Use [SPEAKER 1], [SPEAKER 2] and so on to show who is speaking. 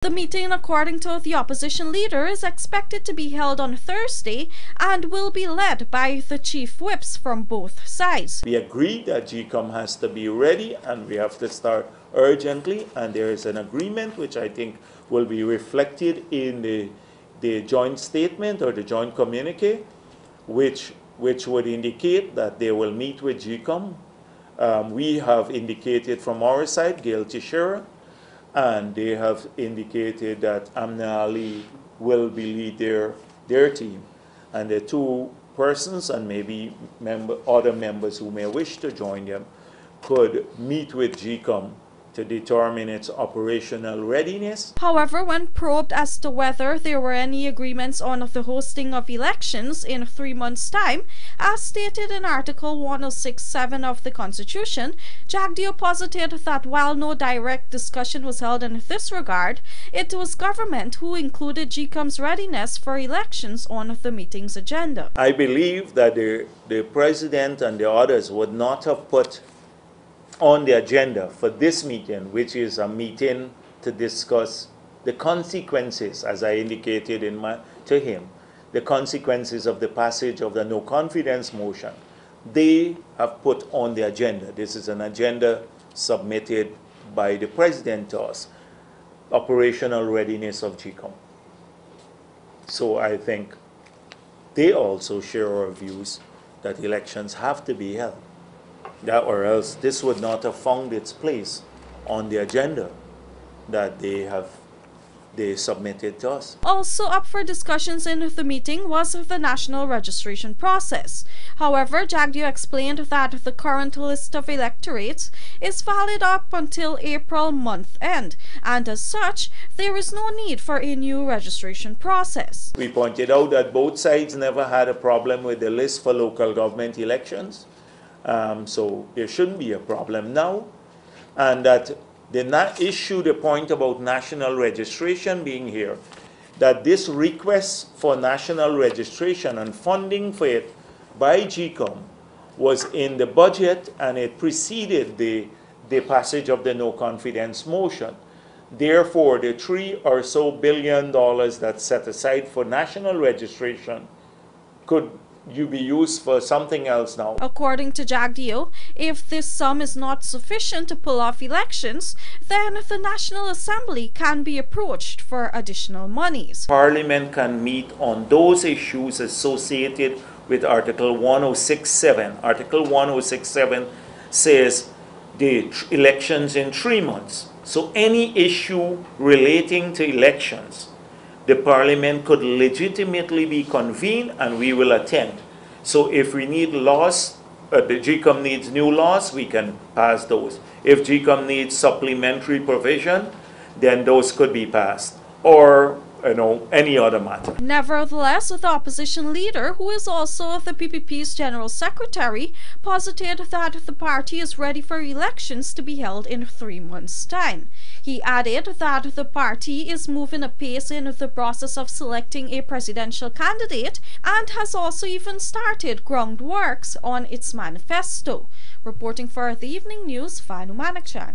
[SPEAKER 1] The meeting, according to the opposition leader, is expected to be held on Thursday and will be led by the chief whips from both sides.
[SPEAKER 2] We agree that Gecom has to be ready and we have to start urgently, and there is an agreement which I think will be reflected in the joint statement or the joint communique, which would indicate that they will meet with Gecom. We have indicated from our side, Gail Teixeira, and they have indicated that Amna Ali will be lead their team. And the two persons and maybe other members who may wish to join them could meet with Gecom to determine its operational readiness.
[SPEAKER 1] However, when probed as to whether there were any agreements on the hosting of elections in 3 months' time, as stated in Article 106(7) of the Constitution, Jagdeo posited that while no direct discussion was held in this regard, it was government who included Gecom's readiness for elections on the meeting's agenda.
[SPEAKER 2] I believe that the President and the others would not have put on the agenda for this meeting, which is a meeting to discuss the consequences, as I indicated to him, the consequences of the passage of the no confidence motion. They have put on the agenda. This is an agenda submitted by the President to us, operational readiness of Gecom. So I think they also share our views that elections have to be held. That or else this would not have found its place on the agenda that they submitted to us.
[SPEAKER 1] Also up for discussions in the meeting was the national registration process. However, Jagdeo explained that the current list of electorates is valid up until April month end, and as such, there is no need for a new registration process.
[SPEAKER 2] We pointed out that both sides never had a problem with the list for local government elections. So there shouldn't be a problem now, and that issue the point about national registration being here, that this request for national registration and funding for it by Gecom was in the budget and it preceded the passage of the no confidence motion. Therefore, the $3 or so billion that's set aside for national registration could be used for something else now.
[SPEAKER 1] According to Jagdeo, if this sum is not sufficient to pull off elections, then the National Assembly can be approached for additional monies.
[SPEAKER 2] Parliament can meet on those issues associated with Article 106(7). Article 106(7) says the elections in 3 months. So any issue relating to elections, the Parliament could legitimately be convened and we will attend. So if we need laws, the Gecom needs new laws, we can pass those. If Gecom needs supplementary provision, then those could be passed. Or, any other matter.
[SPEAKER 1] Nevertheless, the opposition leader, who is also the PPP's General Secretary, posited that the party is ready for elections to be held in 3 months' time. He added that the party is moving apace in the process of selecting a presidential candidate and has also even started groundworks on its manifesto. Reporting for the Evening News, Fanu Manakchan.